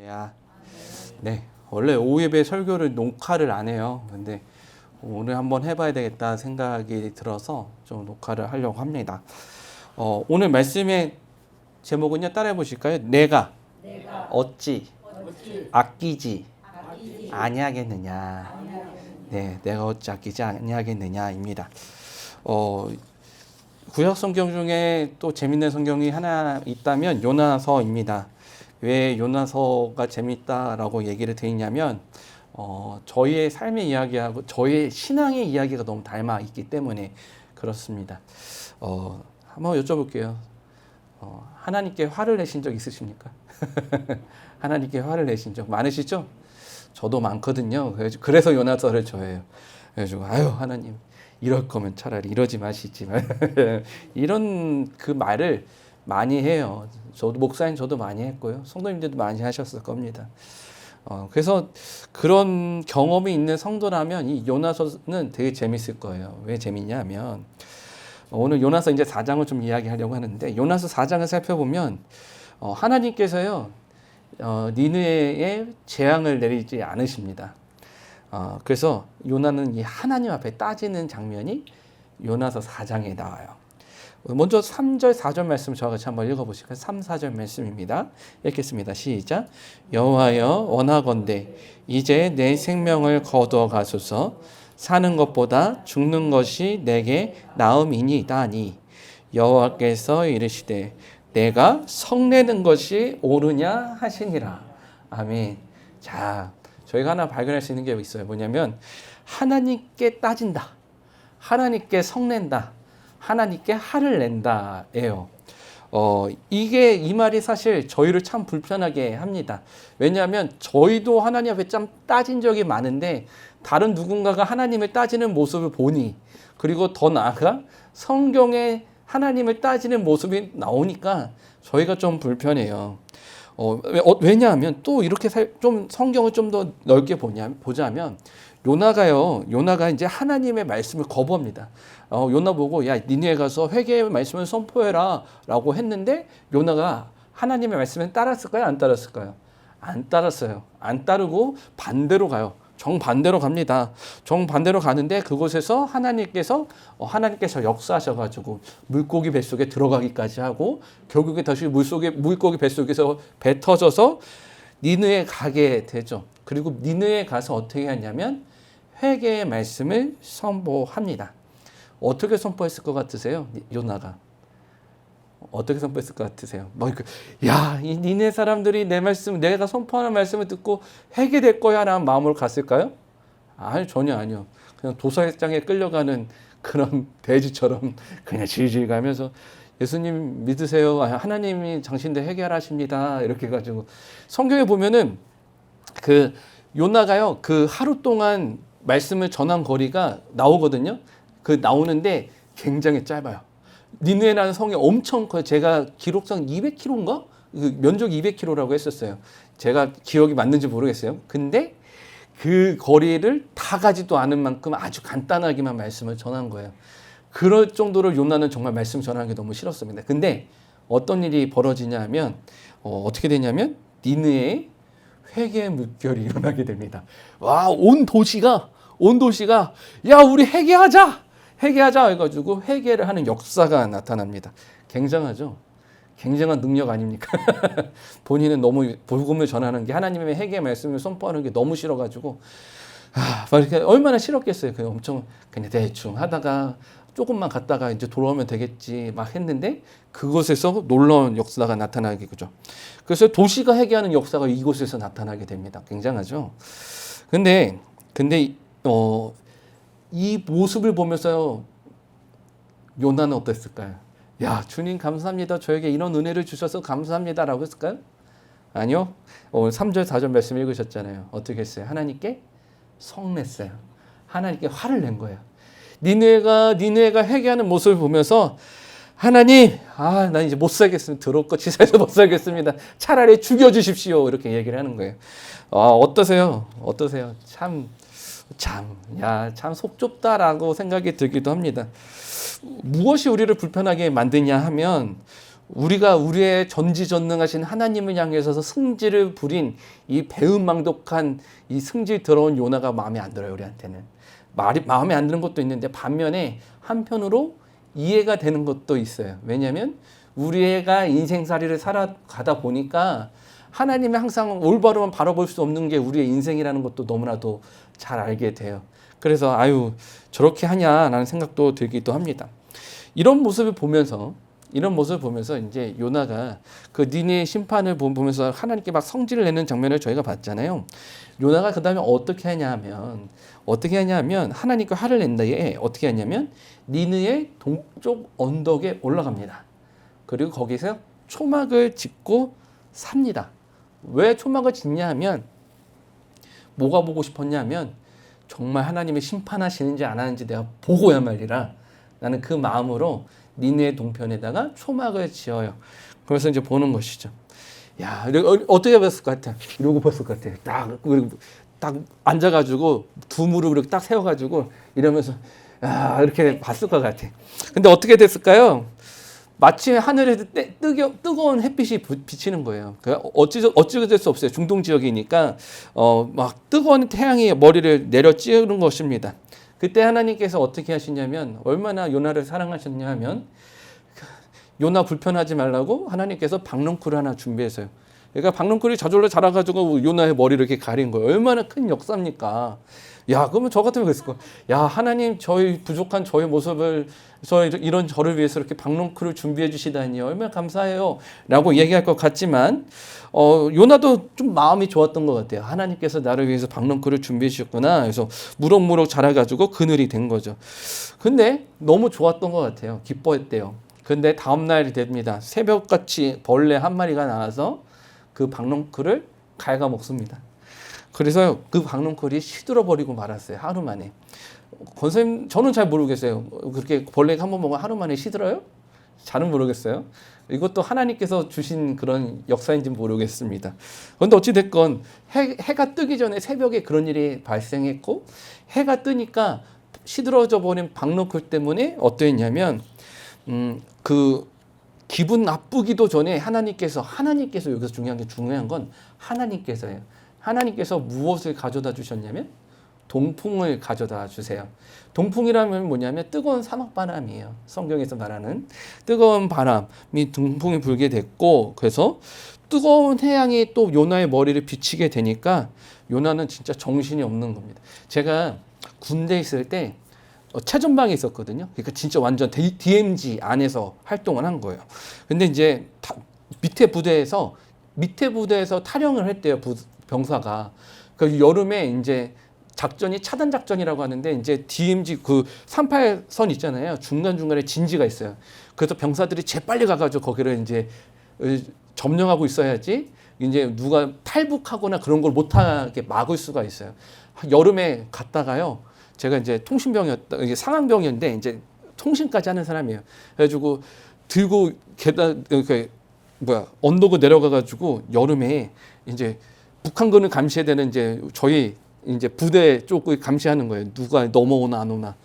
야, 네. 원래 오후 예배 설교를 녹화를 안 해요. 근데 오늘 한번 해봐야 되겠다 생각이 들어서 좀 녹화를 하려고 합니다. 오늘 말씀의 제목은요, 따라해 보실까요? 내가 어찌 아끼지 아니하겠느냐. 네, 내가 어찌 아끼지 아니하겠느냐입니다. 구약 성경 중에 또 재밌는 성경이 하나 있다면 요나서입니다. 왜 요나서가 재밌다라고 얘기를 드리냐면 저희의 삶의 이야기하고 저희의 신앙의 이야기가 너무 닮아 있기 때문에 그렇습니다. 한번 여쭤볼게요. 하나님께 화를 내신 적 있으십니까? 하나님께 화를 내신 적 많으시죠? 저도 많거든요. 그래서 요나서를 좋아해요. 그래가지고 아유 하나님 이럴 거면 차라리 이러지 마시지 이런 그 말을 많이 해요. 저도 목사님 저도 많이 했고요. 성도님들도 많이 하셨을 겁니다. 그래서 그런 경험이 있는 성도라면 이 요나서는 되게 재밌을 거예요. 왜 재밌냐면 오늘 요나서 이제 4장을 좀 이야기하려고 하는데 요나서 4장을 살펴보면 하나님께서요 니느웨에 재앙을 내리지 않으십니다. 그래서 요나는 이 하나님 앞에 따지는 장면이 요나서 4장에 나와요. 먼저 3절 4절 말씀 저와 같이 한번 읽어보실까요? 3, 4절 말씀입니다. 읽겠습니다. 시작. 여호와여 원하건대 이제 내 생명을 거두어 가소서. 사는 것보다 죽는 것이 내게 나음이니이다니 여호와께서 이르시되 내가 성내는 것이 옳으냐 하시니라. 아멘. 자, 저희가 하나 발견할 수 있는 게 있어요. 뭐냐면 하나님께 따진다, 하나님께 성낸다, 하나님께 화를 낸다예요. 이게 이 말이 사실 저희를 참 불편하게 합니다. 왜냐하면 저희도 하나님 앞에 참 따진 적이 많은데 다른 누군가가 하나님을 따지는 모습을 보니, 그리고 더 나아가 성경에 하나님을 따지는 모습이 나오니까 저희가 좀 불편해요. 왜냐하면 또 이렇게 좀 성경을 좀 더 넓게 보자면 요나가 이제 하나님의 말씀을 거부합니다. 요나 보고 야 니네에 가서 회개의 말씀을 선포해라 라고 했는데 요나가 하나님의 말씀을 따랐을까요? 안 따랐을까요? 안 따랐어요. 안 따르고 반대로 가요. 정반대로 갑니다. 정반대로 가는데 그곳에서 하나님께서 역사하셔가지고 물고기 뱃속에 들어가기까지 하고 결국에 다시 물고기 뱃속에서 배 터져서 니느웨에 가게 되죠. 그리고 니느웨에 가서 어떻게 하냐면 회개의 말씀을 선포합니다. 어떻게 선포했을 것 같으세요? 요나가 어떻게 선포했을 것 같으세요? 이 니네 사람들이 내 말씀, 내가 선포하는 말씀을 듣고 회개될 거야 라는 마음으로 갔을까요? 아니, 전혀 아니요. 그냥 도살장에 끌려가는 그런 돼지처럼 그냥 질질 가면서 예수님 믿으세요. 하나님이 당신들 해결하십니다. 이렇게 해가지고 성경에 보면은 그 요나가요 그 하루 동안 말씀을 전한 거리가 나오거든요. 그 나오는데 굉장히 짧아요. 니느웨라는 성이 엄청 커요. 제가 기록상 200km인가? 면적 200km라고 했었어요. 제가 기억이 맞는지 모르겠어요. 근데 그 거리를 다 가지도 않은 만큼 아주 간단하게만 말씀을 전한 거예요. 그럴 정도로 요나는 정말 말씀 전하는 게 너무 싫었습니다. 근데 어떤 일이 벌어지냐 하면 어떻게 되냐면 니느웨에 회개의 물결이 일어나게 됩니다. 와, 온 도시가 야 우리 회개하자 해가지고 회개를 하는 역사가 나타납니다. 굉장하죠? 굉장한 능력 아닙니까? 본인은 너무 복음을 전하는 게 하나님의 회개의 말씀을 선포하는 게 너무 싫어가지고 얼마나 싫었겠어요. 그냥 엄청 그냥 대충 하다가 조금만 갔다가 이제 돌아오면 되겠지 막 했는데 그곳에서 놀라운 역사가 나타나게 되죠. 그래서 도시가 회개하는 역사가 이곳에서 나타나게 됩니다. 굉장하죠? 근데 이 모습을 보면서 요나는 어땠을까요? 야, 주님 감사합니다. 저에게 이런 은혜를 주셔서 감사합니다라고 했을까요? 아니요. 오늘 3절 4절 말씀 읽으셨잖아요. 어떻게 했어요? 하나님께 성냈어요. 하나님께 화를 낸 거예요. 니느웨가 회개하는 모습을 보면서 하나님, 난 이제 못 살겠습니다. 더럽고 치사해서 못 살겠습니다. 차라리 죽여주십시오. 이렇게 얘기를 하는 거예요. 어떠세요? 참 속 좁다라고 생각이 들기도 합니다. 무엇이 우리를 불편하게 만드냐 하면 우리가 우리의 전지전능하신 하나님을 향해서 승질을 부린 이 배은망덕한 이 승질 더러운 요나가 마음에 안 들어요. 우리한테는 말이 마음에 안 드는 것도 있는데 반면에 한편으로 이해가 되는 것도 있어요. 왜냐하면 우리가 인생살이를 살아가다 보니까 하나님이 항상 올바로만 바라볼 수 없는 게 우리의 인생이라는 것도 너무나도 잘 알게 돼요. 그래서 아유 저렇게 하냐라는 생각도 들기도 합니다. 이런 모습을 보면서 이제 요나가 그 니네 심판을 보면서 하나님께 막 성질을 내는 장면을 저희가 봤잖아요. 요나가 그 다음에 어떻게 하냐면 하나님께 화를 낸 다에 어떻게 하냐면 니느의 동쪽 언덕에 올라갑니다. 그리고 거기서 초막을 짓고 삽니다. 왜 초막을 짓냐 하면 뭐가 보고 싶었냐면 정말 하나님이 심판하시는지 안 하는지 내가 보고야 말리라. 나는 그 마음으로 니네 동편에다가 초막을 지어요. 그래서 이제 보는 것이죠. 야, 어떻게 봤을 것 같아? 이러고 봤을 것 같아. 딱 앉아가지고 두 무릎을 이렇게 딱 세워가지고 이러면서 이렇게 봤을 것 같아. 근데 어떻게 됐을까요? 마치 하늘에서 뜨거운 햇빛이 비치는 거예요. 어찌될 수 없어요. 중동 지역이니까 막 뜨거운 태양이 머리를 내려 찌르는 것입니다. 그때 하나님께서 어떻게 하시냐면 얼마나 요나를 사랑하셨냐 하면 요나 불편하지 말라고 하나님께서 박넝쿨 하나 준비했어요. 그러니까 박넝쿨이 저절로 자라가지고 요나의 머리를 이렇게 가린 거예요. 얼마나 큰 역사입니까? 야, 그러면 저 같으면 그랬을 거야. 야, 하나님 저희 부족한 저의 모습을 이런 저를 위해서 이렇게 박넝쿨을 준비해 주시다니 얼마나 감사해요. 라고 얘기할 것 같지만 요나도 좀 마음이 좋았던 것 같아요. 하나님께서 나를 위해서 박넝쿨을 준비해 주셨구나. 그래서 무럭무럭 자라가지고 그늘이 된 거죠. 근데 너무 좋았던 것 같아요. 기뻐했대요. 근데 다음 날이 됩니다. 새벽같이 벌레 한 마리가 나와서 그 박넝쿨을 갉아먹습니다. 그래서 그 박넝쿨이 시들어 버리고 말았어요. 하루 만에. 권사님 저는 잘 모르겠어요. 그렇게 벌레가 한번 먹으면 하루 만에 시들어요? 잘은 모르겠어요. 이것도 하나님께서 주신 그런 역사인지 모르겠습니다. 그런데 어찌됐건 해가 뜨기 전에 새벽에 그런 일이 발생했고 해가 뜨니까 시들어져 버린 박넝쿨 때문에 어떠했냐면 그 기분 나쁘기도 전에 하나님께서 여기서 중요한 건 하나님께서예요. 하나님께서 무엇을 가져다 주셨냐면 동풍을 가져다 주세요. 동풍이라면 뭐냐면 뜨거운 사막바람이에요. 성경에서 말하는 뜨거운 바람이 동풍이 불게 됐고 그래서 뜨거운 태양이 또 요나의 머리를 비치게 되니까 요나는 진짜 정신이 없는 겁니다. 제가 군대에 있을 때 최전방에 있었거든요. 그러니까 진짜 완전 DMZ 안에서 활동을 한 거예요. 근데 이제 밑에 부대에서 탈영을 했대요. 병사가. 그 여름에 이제 작전이 차단 작전이라고 하는데 이제 DMZ 그 38선 있잖아요. 중간중간에 진지가 있어요. 그래서 병사들이 재빨리 가가지고 거기를 이제 점령하고 있어야지 이제 누가 탈북하거나 그런 걸 못하게 막을 수가 있어요. 여름에 갔다가요. 제가 이제 이게 상황병이었는데 이제 통신까지 하는 사람이에요. 그래가지고 들고 계단 언덕을 내려가가지고 여름에 이제 북한군을 감시해야 되는 이제 저희 이제 부대 쪽을 감시하는 거예요. 누가 넘어오나 안 오나.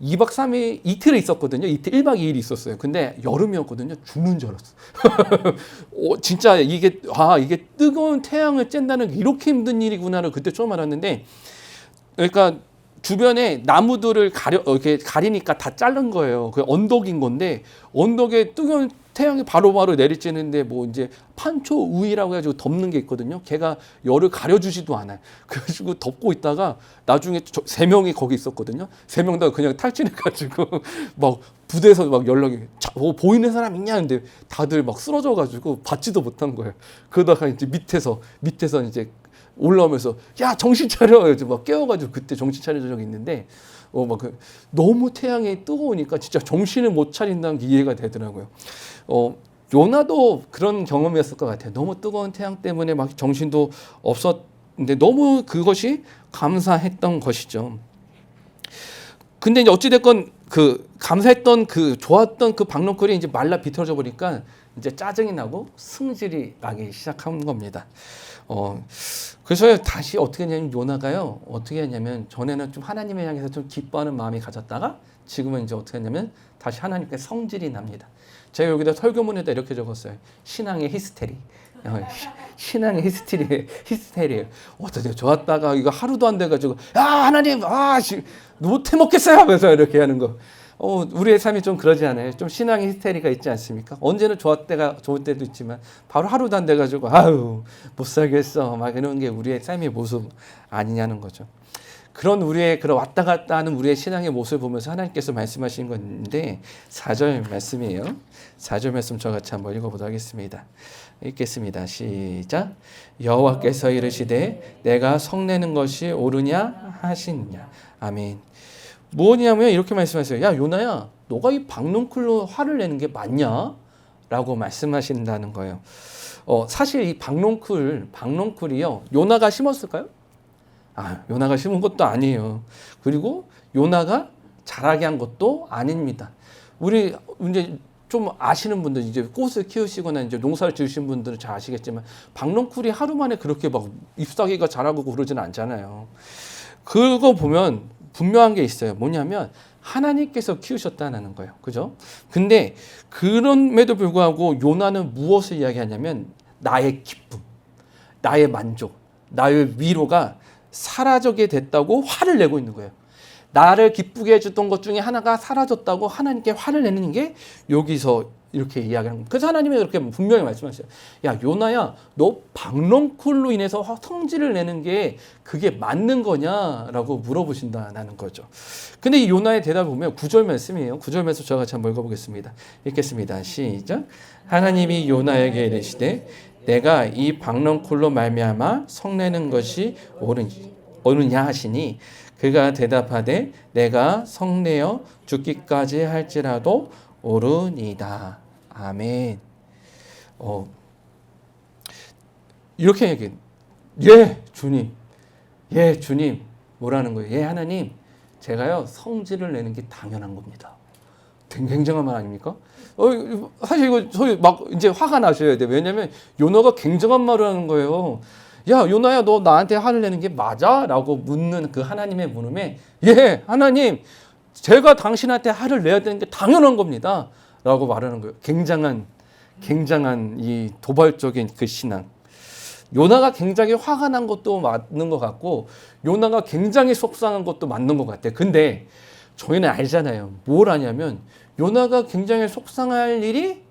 2박 3일 이틀에 있었거든요. 이틀 1박 2일이 있었어요. 근데 여름이었거든요. 죽는 줄 알았어. 진짜 이게 뜨거운 태양을 쬐다는 게 이렇게 힘든 일이구나를 그때 처음 알았는데 그러니까 주변에 나무들을 이렇게 가리니까 다 자른 거예요. 그 언덕인 건데 언덕에 뜨거운 태양이 바로바로 내리쬐는데 뭐 이제 판초우위라고 해가지고 덮는 게 있거든요. 걔가 열을 가려주지도 않아요. 그래가지고 덮고 있다가 나중에 3명이 거기 있었거든요. 3명 다 그냥 탈진해가지고 막 부대에서 막 연락이 뭐 보이는 사람 있냐 근데 다들 막 쓰러져가지고 받지도 못한 거예요. 그러다가 이제 밑에서 이제 올라오면서 야 정신 차려 막 깨워가지고 그때 정신 차려준 적이 있는데 너무 태양이 뜨거우니까 진짜 정신을 못 차린다는 게 이해가 되더라고요. 요나도 그런 경험이었을 것 같아요. 너무 뜨거운 태양 때문에 막 정신도 없었는데 너무 그것이 감사했던 것이죠. 근데 이제 어찌됐건 그 감사했던 좋았던 그 박넝쿨이 이제 말라 비틀어져 보니까 이제 짜증이 나고 승질이 나기 시작한 겁니다. 그래서 다시 어떻게 했냐면 요나가요. 어떻게 했냐면 전에는 좀 하나님을 향해서 좀 기뻐하는 마음이 가졌다가 지금은 이제 어떻게 하냐면 다시 하나님께 성질이 납니다. 제가 여기다 설교문에다 이렇게 적었어요. 신앙의 히스테리. 신앙의 히스테리예요. 어떠세요? 좋았다가 이거 하루도 안 돼가지고 야 하나님 못해 먹겠어요 하면서 이렇게 하는 거. 우리의 삶이 좀 그러지 않아요? 좀 신앙의 히스테리가 있지 않습니까? 언제는 좋을 때도 있지만 바로 하루도 안 돼가지고 아유 못 살겠어 막 이런 게 우리의 삶의 모습 아니냐는 거죠. 그런 우리의 그런 왔다 갔다 하는 우리의 신앙의 모습을 보면서 하나님께서 말씀하신 건데 4절 말씀이에요. 4절 말씀 저같이 한번 읽어보도록 하겠습니다. 읽겠습니다. 시작. 여호와께서 이르시되 내가 성내는 것이 옳으냐 하시느냐. 아멘. 뭐냐면 이렇게 말씀하세요. 야 요나야 너가 이 박농쿨로 화를 내는 게 맞냐? 라고 말씀하신다는 거예요. 사실 이 박농쿨이요 요나가 심었을까요? 요나가 심은 것도 아니에요. 그리고 요나가 자라게 한 것도 아닙니다. 우리 이제 좀 아시는 분들 이제 꽃을 키우시거나 이제 농사를 지으신 분들은 잘 아시겠지만 박농쿨이 하루 만에 그렇게 막 잎사귀가 자라고 그러지는 않잖아요. 그거 보면 분명한 게 있어요. 뭐냐면 하나님께서 키우셨다는 거예요. 그죠? 근데 그럼에도 불구하고 요나는 무엇을 이야기하냐면 나의 기쁨, 나의 만족, 나의 위로가 사라지게 됐다고 화를 내고 있는 거예요. 나를 기쁘게 해줬던 것 중에 하나가 사라졌다고 하나님께 화를 내는 게 여기서 이렇게 이야기하는 거예요. 그래서 하나님이 이렇게 분명히 말씀하셨어요. 야 요나야 너 박농쿨로 인해서 성질을 내는 게 그게 맞는 거냐라고 물어보신다는 거죠. 근데 이 요나의 대답을 보면 9절 말씀이에요. 9절 말씀 저와 같이 한번 읽어보겠습니다. 읽겠습니다. 시작. 하나님이 요나에게 이르시되 내가 이 박농쿨로 말미암아 성내는 것이 옳으냐 하시니 그가 대답하되 내가 성내어 죽기까지 할지라도 옳으니이다. 아멘. 이렇게 얘기해. 예 주님. 예 주님. 뭐라는 거예요? 예 하나님. 제가요 성질을 내는 게 당연한 겁니다. 굉장한 말 아닙니까? 사실 이거 저희 막 이제 화가 나셔야 돼요. 왜냐면 요나가 굉장한 말을 하는 거예요. 야 요나야 너 나한테 화를 내는 게 맞아? 라고 묻는 그 하나님의 물음에 예 하나님 제가 당신한테 화를 내야 되는 게 당연한 겁니다. 라고 말하는 거예요. 굉장한 이 도발적인 그 신앙. 요나가 굉장히 화가 난 것도 맞는 것 같고 요나가 굉장히 속상한 것도 맞는 것 같아요. 근데 저희는 알잖아요. 뭘 아냐면 요나가 굉장히 속상할 일이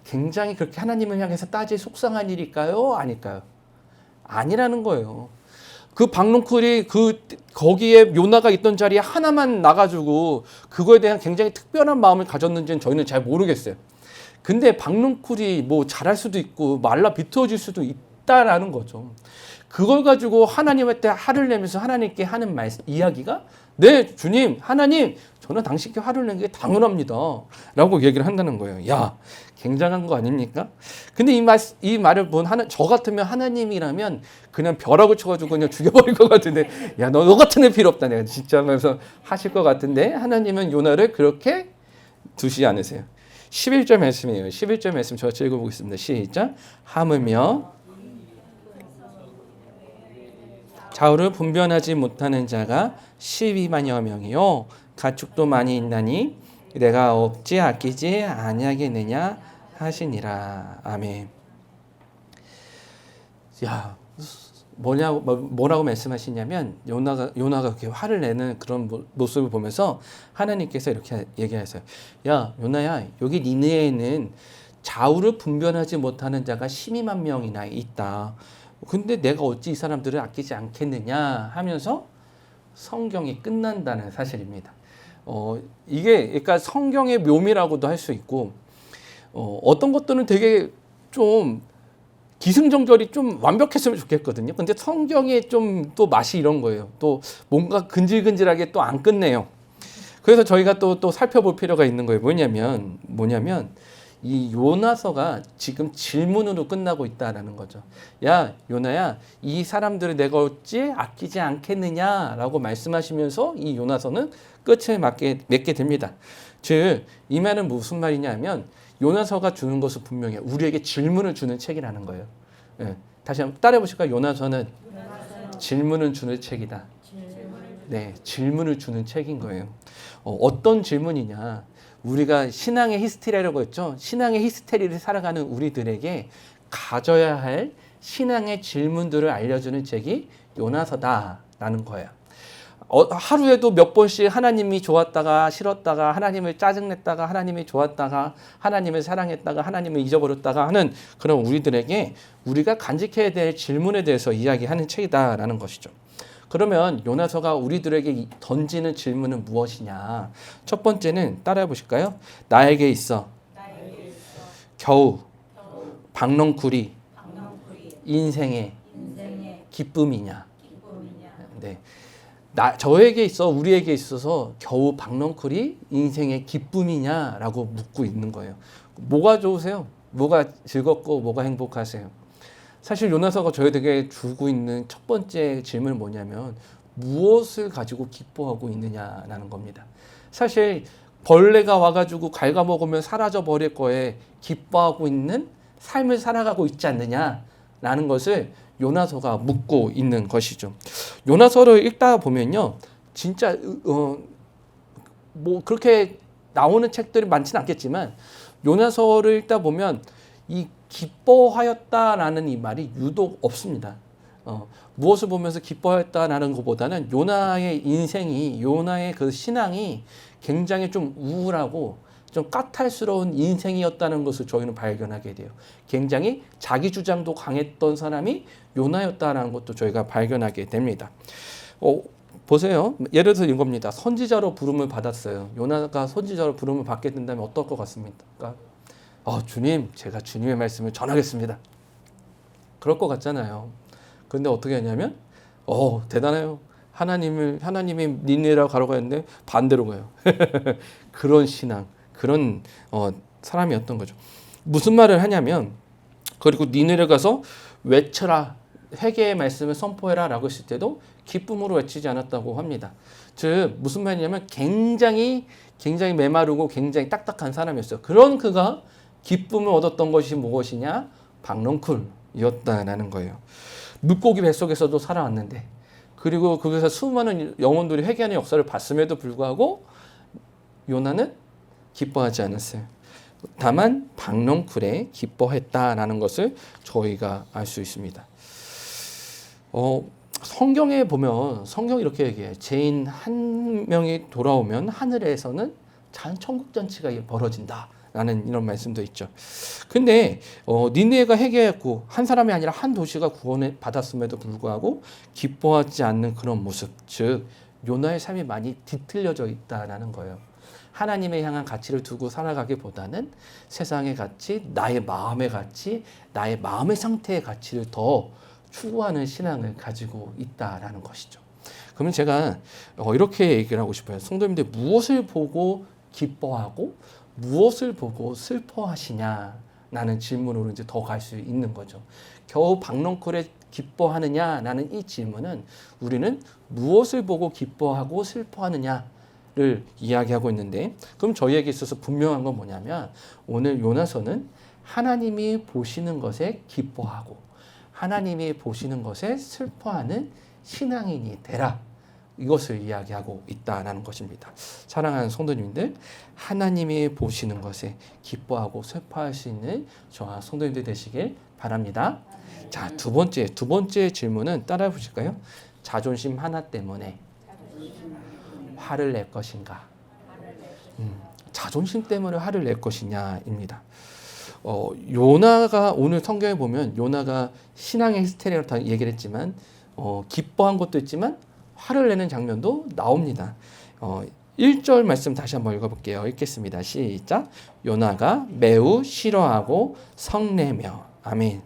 굉장히 그렇게 하나님을 향해서 따질 속상한 일일까요? 아닐까요? 아니라는 거예요. 그 박농쿨이 거기에 요나가 있던 자리에 하나만 나가지고 그거에 대한 굉장히 특별한 마음을 가졌는지는 저희는 잘 모르겠어요. 근데 박농쿨이 뭐 잘할 수도 있고 말라 비틀어질 수도 있다라는 거죠. 그걸 가지고 하나님한테 화를 내면서 하나님께 하는 이야기가 네 주님 하나님 저는 당신께 화를 내는 게 당연합니다 라고 얘기를 한다는 거예요. 야 굉장한 거 아닙니까? 근데 이 말을 본 저 같으면 하나님이라면 그냥 벼락을 쳐가지고 그냥 죽여버릴 것 같은데 야 너 같은 애 필요 없다 내가 진짜 하면서 하실 것 같은데 하나님은 요나를 그렇게 두시지 않으세요. 11절 말씀이에요. 11절 말씀 저 읽어보겠습니다. 시작. 하물며 좌우를 분별하지 못하는 자가 12만여 명이요 가축도 많이 있나니 내가 없지 아끼지 아니하겠느냐 하시니라. 아멘. 야 뭐라고 말씀하시냐면 요나가 그렇게 화를 내는 그런 모습을 보면서 하나님께서 이렇게 얘기하세요. 야 요나야 여기 니느웨에는 좌우를 분별하지 못하는 자가 12만 명이나 있다. 근데 내가 어찌 이 사람들을 아끼지 않겠느냐 하면서 성경이 끝난다는 사실입니다. 이게 그러니까 성경의 묘미라고도 할 수 있고 어떤 것들은 되게 좀 기승전결이 좀 완벽했으면 좋겠거든요. 근데 성경의 좀 또 맛이 이런 거예요. 또 뭔가 근질근질하게 또 안 끝내요. 그래서 저희가 또 살펴볼 필요가 있는 거예요. 뭐냐면 이 요나서가 지금 질문으로 끝나고 있다라는 거죠. 야 요나야 이 사람들을 내가 어찌 아끼지 않겠느냐라고 말씀하시면서 이 요나서는 끝을 맺게 됩니다. 즉 이 말은 무슨 말이냐면 요나서가 주는 것은 분명해요. 우리에게 질문을 주는 책이라는 거예요. 예. 다시 한번 따라해 보실까요? 요나서는 질문을 주는 책이다. 네, 질문을 주는 책인 거예요. 어떤 질문이냐? 우리가 신앙의 히스테리라고 했죠. 신앙의 히스테리를 살아가는 우리들에게 가져야 할 신앙의 질문들을 알려주는 책이 요나서다라는 거예요. 하루에도 몇 번씩 하나님이 좋았다가 싫었다가 하나님을 짜증냈다가 하나님이 좋았다가 하나님을 사랑했다가 하나님을 잊어버렸다가 하는 그런 우리들에게 우리가 간직해야 될 질문에 대해서 이야기하는 책이다라는 것이죠. 그러면 요나서가 우리들에게 던지는 질문은 무엇이냐? 첫 번째는 따라해 보실까요? 나에게 있어 겨우 박넝쿨이 인생의 기쁨이냐? 네. 저에게 있어 우리에게 있어서 겨우 박넝쿨이 인생의 기쁨이냐라고 묻고 있는 거예요. 뭐가 좋으세요? 뭐가 즐겁고 뭐가 행복하세요? 사실 요나서가 저희에게 주고 있는 첫 번째 질문은 뭐냐면 무엇을 가지고 기뻐하고 있느냐라는 겁니다. 사실 벌레가 와가지고 갉아먹으면 사라져 버릴 거에 기뻐하고 있는 삶을 살아가고 있지 않느냐라는 것을 요나서가 묻고 있는 것이죠. 요나서를 읽다 보면요, 진짜 뭐 그렇게 나오는 책들이 많지는 않겠지만 요나서를 읽다 보면 이 기뻐하였다라는 이 말이 유독 없습니다. 무엇을 보면서 기뻐하였다라는 것보다는 요나의 인생이 요나의 그 신앙이 굉장히 좀 우울하고 좀 까탈스러운 인생이었다는 것을 저희는 발견하게 돼요. 굉장히 자기 주장도 강했던 사람이 요나였다라는 것도 저희가 발견하게 됩니다. 보세요. 예를 들어서 이겁니다. 선지자로 부름을 받았어요. 요나가 선지자로 부름을 받게 된다면 어떨 것 같습니까? 주님, 제가 주님의 말씀을 전하겠습니다. 그럴 것 같잖아요. 그런데 어떻게 하냐면, 대단해요. 하나님이 니네라고 가라고 했는데 반대로 가요. 그런 신앙, 그런 사람이었던 거죠. 무슨 말을 하냐면, 그리고 니네를 가서 외쳐라, 회개의 말씀을 선포해라 라고 했을 때도 기쁨으로 외치지 않았다고 합니다. 즉 무슨 말이냐면 굉장히 메마르고 굉장히 딱딱한 사람이었어요. 그런 그가 기쁨을 얻었던 것이 무엇이냐? 박넝쿨이었다라는 거예요. 물고기 뱃속에서도 살아왔는데, 그리고 거기서 수많은 영혼들이 회개하는 역사를 봤음에도 불구하고 요나는 기뻐하지 않았어요. 다만 박넝쿨에 기뻐했다라는 것을 저희가 알 수 있습니다. 성경에 보면 성경이 이렇게 얘기해요. 죄인 한 명이 돌아오면 하늘에서는 천국 잔치가 벌어진다 라는 이런 말씀도 있죠. 근데 니느웨가 회개했고 한 사람이 아니라 한 도시가 구원을 받았음에도 불구하고 기뻐하지 않는 그런 모습, 즉 요나의 삶이 많이 뒤틀려져 있다라는 거예요. 하나님에 향한 가치를 두고 살아가기보다는 세상의 가치, 나의 마음의 가치, 나의 마음의 상태의 가치를 더 추구하는 신앙을 가지고 있다라는 것이죠. 그러면 제가 이렇게 얘기를 하고 싶어요. 성도님들 무엇을 보고 기뻐하고 무엇을 보고 슬퍼하시냐라는 질문으로 이제 더 갈 수 있는 거죠. 겨우 박넝쿨에 기뻐하느냐라는 이 질문은 우리는 무엇을 보고 기뻐하고 슬퍼하느냐를 이야기하고 있는데, 그럼 저희에게 있어서 분명한 건 뭐냐면 오늘 요나서는 하나님이 보시는 것에 기뻐하고 하나님이 보시는 것에 슬퍼하는 신앙인이 되라, 이것을 이야기하고 있다라는 것입니다. 사랑하는 성도님들, 하나님이 보시는 것에 기뻐하고 슬퍼할 수 있는 저와 성도님들 되시길 바랍니다. 자, 두 번째 질문은 따라해 보실까요? 자존심 하나 때문에 화를 낼 것인가? 자존심 때문에 화를 낼 것이냐입니다. 요나가 오늘 성경에 보면 요나가 신앙의 히스테리라고 다 얘기를 했지만 기뻐한 것도 있지만 화를 내는 장면도 나옵니다. 1절 말씀 다시 한번 읽어볼게요. 읽겠습니다. 시작. 요나가 매우 싫어하고 성내며. 아멘.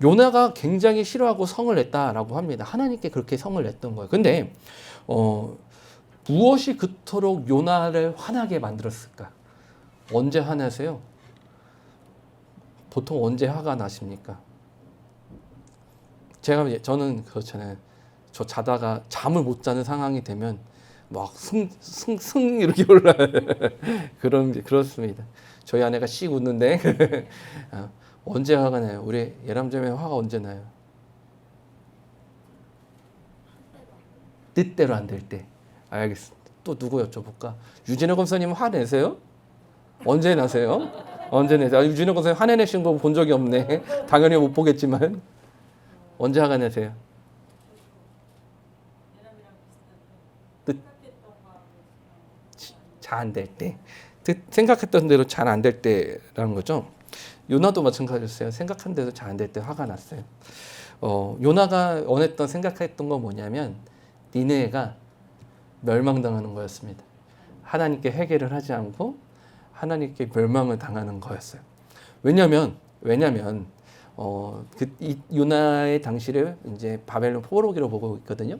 요나가 굉장히 싫어하고 성을 냈다라고 합니다. 하나님께 그렇게 성을 냈던 거예요. 근데 무엇이 그토록 요나를 화나게 만들었을까? 언제 화나세요? 보통 언제 화가 나십니까? 저는 그렇잖아요. 저 자다가 잠을 못 자는 상황이 되면 막 승 이렇게 올라요. 그렇습니다. 저희 아내가 씩 웃는데 언제 화가 나요? 우리 예람자매 화가 언제 나요? 뜻대로 안 될 때. 알겠습니다. 또 누구 여쭤볼까? 유진호 검사님 화내세요? 언제 나세요? 언제 내세요? 유진호 검사님 화내신 거 본 적이 없네. 당연히 못 보겠지만. 언제 화가 내세요? 잘 안 될 때. 생각했던 대로 잘 안 될 때라는 거죠. 요나도 마찬가지였어요. 생각한 대로 잘 안 될 때 화가 났어요. 요나가 원했던 생각했던 건 뭐냐면 니느웨가 멸망당하는 거였습니다. 하나님께 회개를 하지 않고 하나님께 멸망을 당하는 거였어요. 왜냐면 이 요나의 당시를 이제 바벨론 포로기로 보고 있거든요.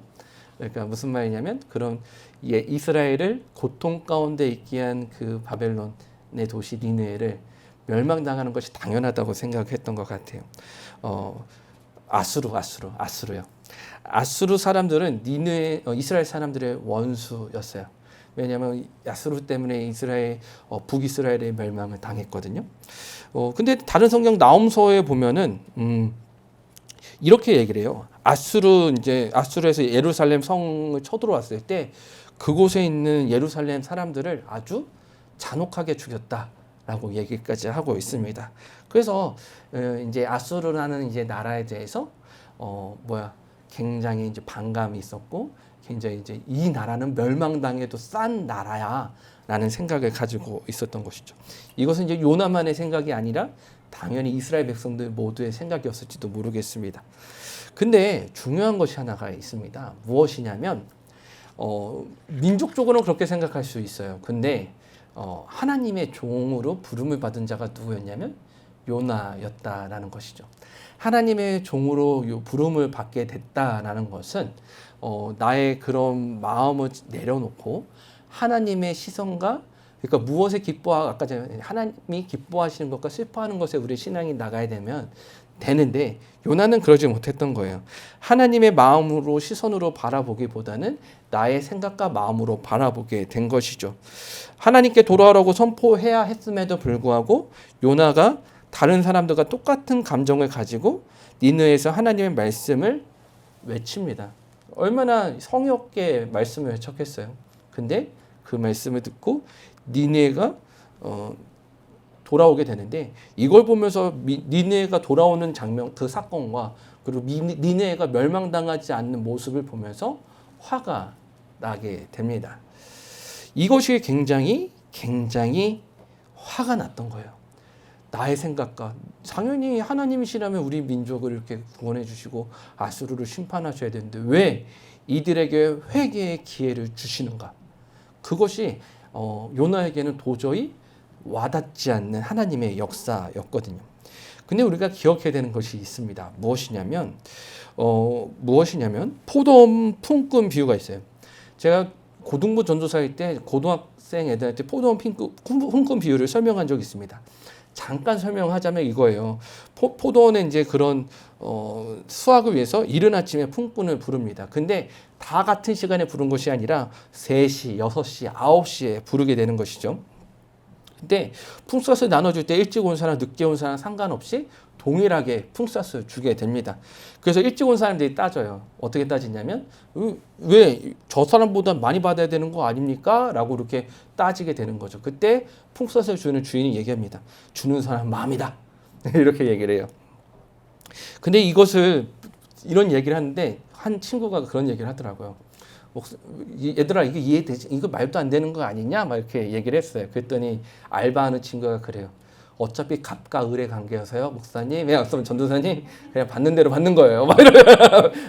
그러니까 무슨 말이냐면 그런 이스라엘을 고통 가운데 있게 한 그 바벨론의 도시 니느웨를 멸망당하는 것이 당연하다고 생각했던 것 같아요. 아수르요. 아수르 사람들은 니느웨 이스라엘 사람들의 원수였어요. 왜냐하면 아수르 때문에 북이스라엘의 멸망을 당했거든요. 근데 다른 성경 나홈서에 보면은 이렇게 얘기를 해요. 아수르에서 예루살렘 성을 쳐들어왔을 때 그곳에 있는 예루살렘 사람들을 아주 잔혹하게 죽였다라고 얘기까지 하고 있습니다. 그래서 이제 아수르라는 이제 나라에 대해서 굉장히 이제 반감이 있었고 굉장히 이제 이 나라는 멸망당해도 싼 나라야라는 생각을 가지고 있었던 것이죠. 이것은 이제 요나만의 생각이 아니라 당연히 이스라엘 백성들 모두의 생각이었을지도 모르겠습니다. 근데 중요한 것이 하나가 있습니다. 무엇이냐면 민족적으로는 그렇게 생각할 수 있어요. 근데 하나님의 종으로 부름을 받은 자가 누구였냐면 요나였다라는 것이죠. 하나님의 종으로 부름을 받게 됐다라는 것은 나의 그런 마음을 내려놓고 하나님의 시선과 그러니까 무엇에 아까 전에 하나님이 기뻐하시는 것과 슬퍼하는 것에 우리 신앙이 나가야 되는데 요나는 그러지 못했던 거예요. 하나님의 마음으로 시선으로 바라보기보다는 나의 생각과 마음으로 바라보게 된 것이죠. 하나님께 돌아오라고 선포해야 했음에도 불구하고 요나가 다른 사람들과 똑같은 감정을 가지고 니느웨에서 하나님의 말씀을 외칩니다. 얼마나 성의 없게 말씀을 외쳤겠어요. 근데 그 말씀을 듣고 니느웨가 돌아오게 되는데 이걸 보면서 니느웨가 돌아오는 장면, 그 사건과 그리고 니느웨가 멸망당하지 않는 모습을 보면서 화가 나게 됩니다. 이것이 굉장히 화가 났던 거예요. 나의 생각과 당연히 하나님이시라면 우리 민족을 이렇게 구원해 주시고 아수르를 심판하셔야 되는데 왜 이들에게 회개의 기회를 주시는가? 그것이 요나에게는 도저히 와닿지 않는 하나님의 역사였거든요. 근데 우리가 기억해야 되는 것이 있습니다. 무엇이냐면 포도원 품꾼 비유가 있어요. 제가 고등부 전도사일 때 고등학생 애들한테 포도원 품꾼 비유를 설명한 적이 있습니다. 잠깐 설명하자면 이거예요. 포도원에 이제 그런 수확을 위해서 이른 아침에 품꾼을 부릅니다. 근데 다 같은 시간에 부른 것이 아니라 3시, 6시, 9시에 부르게 되는 것이죠. 근데 품삯을 나눠줄 때 일찍 온 사람, 늦게 온 사람 상관없이 동일하게 품삯을 주게 됩니다. 그래서 일찍 온 사람들이 따져요. 어떻게 따지냐면 왜 저 사람보다 많이 받아야 되는 거 아닙니까? 라고 이렇게 따지게 되는 거죠. 그때 품삯을 주는 주인이 얘기합니다. 주는 사람 마음이다. 이렇게 얘기를 해요. 근데 이런 얘기를 하는데 한 친구가 그런 얘기를 하더라고요. 얘들아 이게 이해되지? 이거 말도 안 되는 거 아니냐? 막 이렇게 얘기를 했어요. 그랬더니 알바하는 친구가 그래요. 어차피 갑과 을의 관계여서요, 목사님, 전도사님 그냥 받는 대로 받는 거예요. 막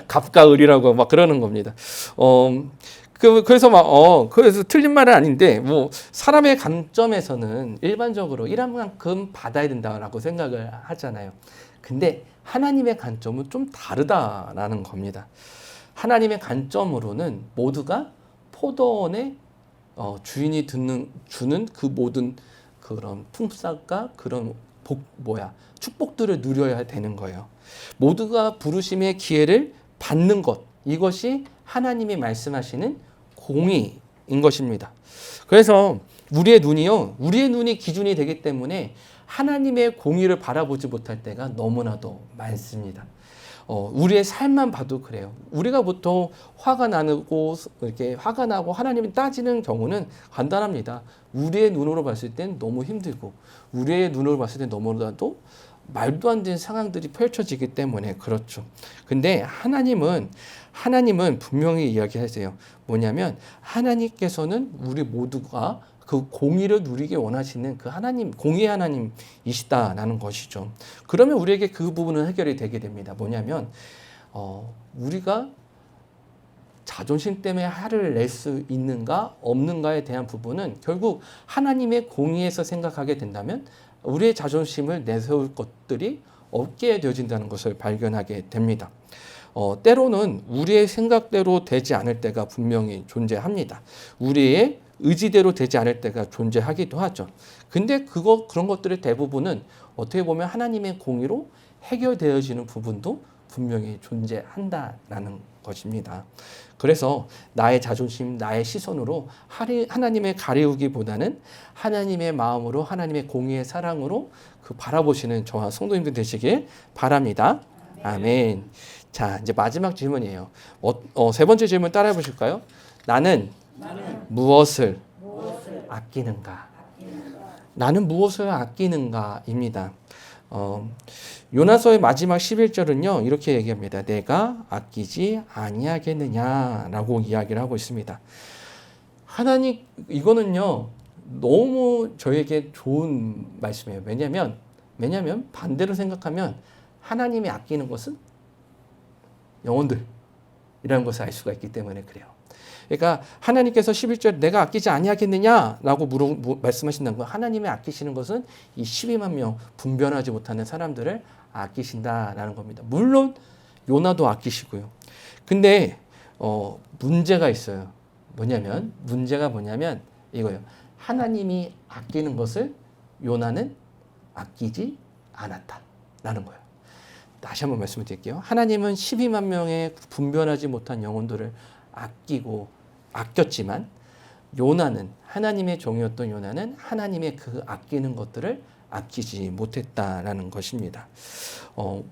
갑과 을이라고 막 그러는 겁니다. 그래서 틀린 말은 아닌데 뭐 사람의 관점에서는 일반적으로 일한 만큼 받아야 된다라고 생각을 하잖아요. 근데 하나님의 관점은 좀 다르다라는 겁니다. 하나님의 관점으로는 모두가 포도원의 주인이 주는 그 모든 그런 품삯과 그런 축복들을 누려야 되는 거예요. 모두가 부르심의 기회를 받는 것, 이것이 하나님이 말씀하시는 공의인 것입니다. 그래서 우리의 눈이 기준이 되기 때문에 하나님의 공의를 바라보지 못할 때가 너무나도 많습니다. 우리의 삶만 봐도 그래요. 우리가 보통 화가 나고 이렇게 화가 나고 하나님이 따지는 경우는 간단합니다. 우리의 눈으로 봤을 땐 너무 힘들고 우리의 눈으로 봤을 땐 너무나도 말도 안 되는 상황들이 펼쳐지기 때문에 그렇죠. 근데 하나님은 분명히 이야기하세요. 뭐냐면 하나님께서는 우리 모두가 그 공의를 누리게 원하시는 그 하나님, 공의의 하나님이시다라는 것이죠. 그러면 우리에게 그 부분은 해결이 되게 됩니다. 뭐냐면 우리가 자존심 때문에 화를 낼 수 있는가 없는가에 대한 부분은 결국 하나님의 공의에서 생각하게 된다면 우리의 자존심을 내세울 것들이 없게 되어진다는 것을 발견하게 됩니다. 때로는 우리의 생각대로 되지 않을 때가 분명히 존재합니다. 우리의 의지대로 되지 않을 때가 존재하기도 하죠. 근데 그런 것들의 대부분은 어떻게 보면 하나님의 공의로 해결되어지는 부분도 분명히 존재한다라는 것입니다. 그래서 나의 자존심, 나의 시선으로 하나님의 가리우기보다는 하나님의 마음으로 하나님의 공의의 사랑으로 그 바라보시는 저와 성도님들 되시길 바랍니다. 아멘. 자, 이제 마지막 질문이에요. 세 번째 질문 따라해 보실까요? 나는 무엇을 아끼는가? 나는 무엇을 아끼는가입니다. 요나서의 마지막 11절은요 이렇게 얘기합니다. 내가 아끼지 아니하겠느냐라고 이야기를 하고 있습니다. 하나님, 이거는요 너무 저에게 좋은 말씀이에요. 왜냐하면 반대로 생각하면 하나님이 아끼는 것은 영혼들이라는 것을 알 수가 있기 때문에 그래요. 그러니까 하나님께서 11절 내가 아끼지 아니하겠느냐라고 말씀하신다는 건 하나님이 아끼시는 것은 이 12만 명 분별하지 못하는 사람들을 아끼신다라는 겁니다. 물론 요나도 아끼시고요. 근데 문제가 있어요. 문제가 뭐냐면 이거예요. 하나님이 아끼는 것을 요나는 아끼지 않았다라는 거예요. 다시 한번 말씀을 드릴게요. 하나님은 12만 명의 분별하지 못한 영혼들을 아꼈지만 요나는 하나님의 종이었던 요나는 하나님의 그 아끼는 것들을 아끼지 못했다라는 것입니다.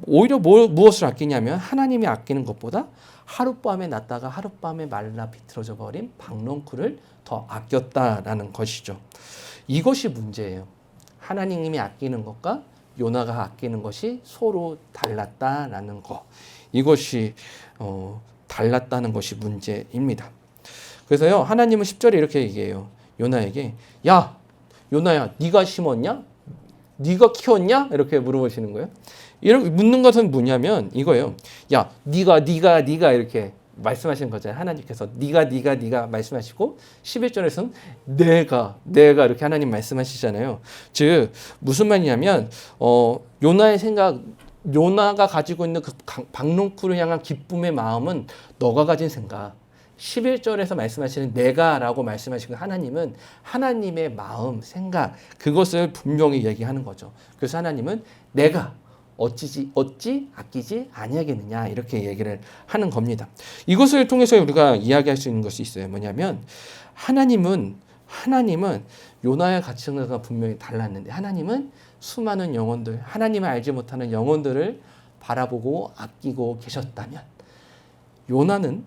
오히려 무엇을 아끼냐면 하나님이 아끼는 것보다 하룻밤에 났다가 하룻밤에 말라 비틀어져 버린 박농쿨을 더 아꼈다라는 것이죠. 이것이 문제예요. 하나님이 아끼는 것과 요나가 아끼는 것이 서로 달랐다라는 것. 이것이 달랐다는 것이 문제입니다. 그래서요 하나님은 10절에 이렇게 얘기해요. 요나에게 야 요나야 네가 심었냐? 네가 키웠냐? 이렇게 물어보시는 거예요. 이렇게 묻는 것은 뭐냐면 이거예요. 야 네가 이렇게 말씀하시는 거잖아요. 하나님께서 네가 말씀하시고 11절에서는 내가 이렇게 하나님 말씀하시잖아요. 즉 무슨 말이냐면 요나의 생각, 요나가 가지고 있는 그 박농쿨을 향한 기쁨의 마음은 너가 가진 생각, 11절에서 말씀하시는 내가라고 말씀하시고 하나님은 하나님의 마음, 생각 그것을 분명히 얘기하는 거죠. 그래서 하나님은 내가 어찌 아끼지 아니하겠느냐 이렇게 얘기를 하는 겁니다. 이것을 통해서 우리가 이야기할 수 있는 것이 있어요. 뭐냐면 하나님은 요나의 가치관과 분명히 달랐는데 하나님은 수많은 영혼들, 하나님을 알지 못하는 영혼들을 바라보고 아끼고 계셨다면 요나는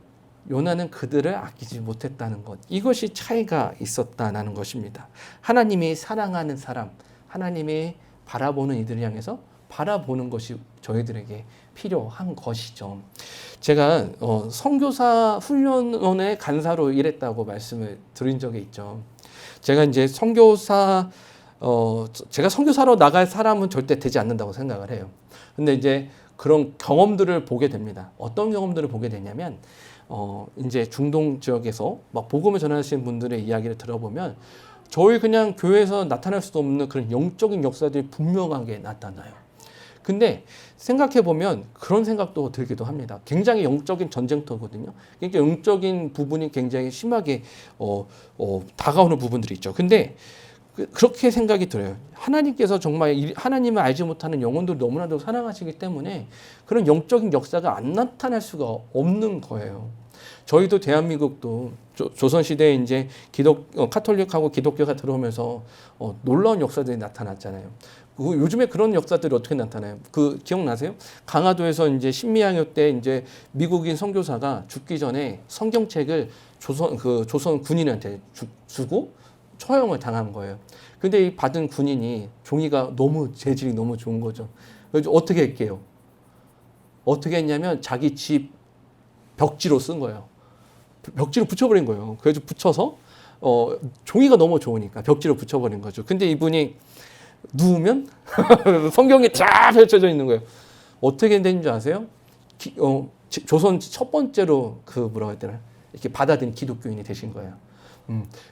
그들을 아끼지 못했다는 것. 이것이 차이가 있었다는 것입니다. 하나님이 사랑하는 사람, 하나님이 바라보는 이들을 향해서 바라보는 것이 저희들에게 필요한 것이죠. 제가 선교사 훈련원의 간사로 일했다고 말씀을 드린 적이 있죠. 제가 이제 제가 선교사로 나갈 사람은 절대 되지 않는다고 생각을 해요. 근데 이제 그런 경험들을 보게 됩니다. 어떤 경험들을 보게 되냐면 이제 중동 지역에서 막 복음을 전하시는 분들의 이야기를 들어보면 저희 그냥 교회에서 나타날 수도 없는 그런 영적인 역사들이 분명하게 나타나요. 근데 생각해보면 그런 생각도 들기도 합니다. 굉장히 영적인 전쟁터거든요. 그러니까 영적인 부분이 굉장히 심하게 다가오는 부분들이 있죠. 근데 그렇게 생각이 들어요. 하나님께서 정말 하나님을 알지 못하는 영혼들을 너무나도 사랑하시기 때문에 그런 영적인 역사가 안 나타날 수가 없는 거예요. 저희도 대한민국도 조선 시대에 이제 카톨릭하고 기독교가 들어오면서 놀라운 역사들이 나타났잖아요. 요즘에 그런 역사들이 어떻게 나타나요? 기억나세요? 강화도에서 이제 신미양요 때 이제 미국인 선교사가 죽기 전에 성경책을 조선 군인한테 주고 처형을 당한 거예요. 근데 이 받은 군인이 종이가 재질이 너무 좋은 거죠. 그래서 어떻게 했게요? 어떻게 했냐면 자기 집 벽지로 쓴 거예요. 벽지로 붙여버린 거예요. 그래서 붙여서 종이가 너무 좋으니까 벽지로 붙여버린 거죠. 근데 이분이 누우면 성경에 쫙 펼쳐져 있는 거예요. 어떻게 된 줄 아세요? 조선 첫 번째로 뭐라고 해야 되나 이렇게 받아들인 기독교인이 되신 거예요.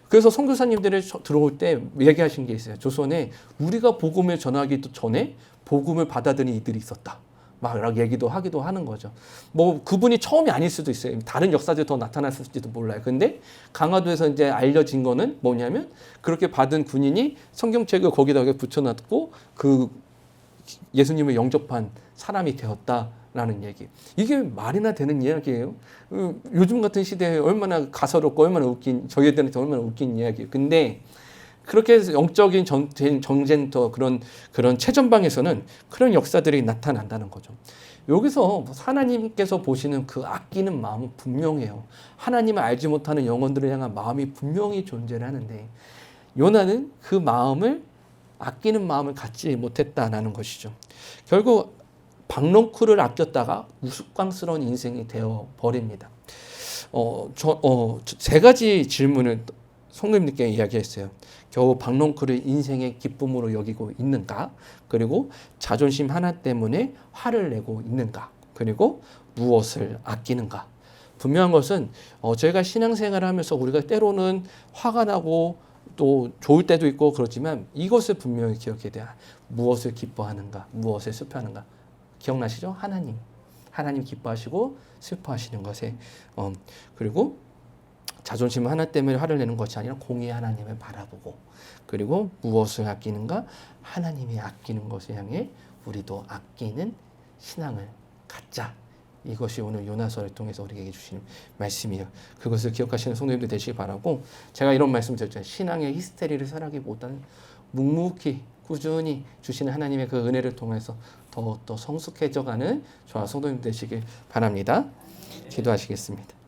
그래서 선교사님들이 들어올 때 얘기하신 게 있어요. 조선에 우리가 복음을 전하기도 전에 복음을 받아들인 이들이 있었다. 막 얘기도 하기도 하는 거죠. 뭐 그분이 처음이 아닐 수도 있어요. 다른 역사들이 더 나타났을지도 몰라요. 근데 강화도에서 이제 알려진 거는 뭐냐면 그렇게 받은 군인이 성경책을 거기다가 붙여놨고 예수님을 영접한 사람이 되었다라는 얘기. 이게 말이나 되는 이야기예요. 요즘 같은 시대에 얼마나 가소롭고 얼마나 저희들한테 얼마나 웃긴 이야기예요. 근데 그렇게 해서 영적인 정쟁터 그런 최전방에서는 그런 역사들이 나타난다는 거죠. 여기서 하나님께서 보시는 그 아끼는 마음은 분명해요. 하나님을 알지 못하는 영혼들을 향한 마음이 분명히 존재를 하는데 요나는 그 마음을 아끼는 마음을 갖지 못했다라는 것이죠. 결국 박농쿨을 아꼈다가 우스꽝스러운 인생이 되어 버립니다. 세 가지 질문을 성도님들께 이야기했어요. 겨우 박농쿨을 인생의 기쁨으로 여기고 있는가? 그리고 자존심 하나 때문에 화를 내고 있는가? 그리고 무엇을 아끼는가? 분명한 것은 저희가 신앙생활을 하면서 우리가 때로는 화가 나고 또 좋을 때도 있고 그렇지만 이것을 분명히 기억해야 돼요. 무엇을 기뻐하는가? 무엇을 슬퍼하는가? 기억나시죠? 하나님 기뻐하시고 슬퍼하시는 것에 그리고 자존심 하나 때문에 화를 내는 것이 아니라 공의 하나님을 바라보고 그리고 무엇을 아끼는가? 하나님이 아끼는 것을 향해 우리도 아끼는 신앙을 갖자. 이것이 오늘 요나서를 통해서 우리에게 주시는 말씀이에요. 그것을 기억하시는 성도님들 되시기 바라고 제가 이런 말씀 드렸잖아요. 신앙의 히스테리를 살아기보다는 묵묵히 꾸준히 주시는 하나님의 그 은혜를 통해서 더욱더 성숙해져가는 저와 성도님 되시길 바랍니다. 기도하시겠습니다.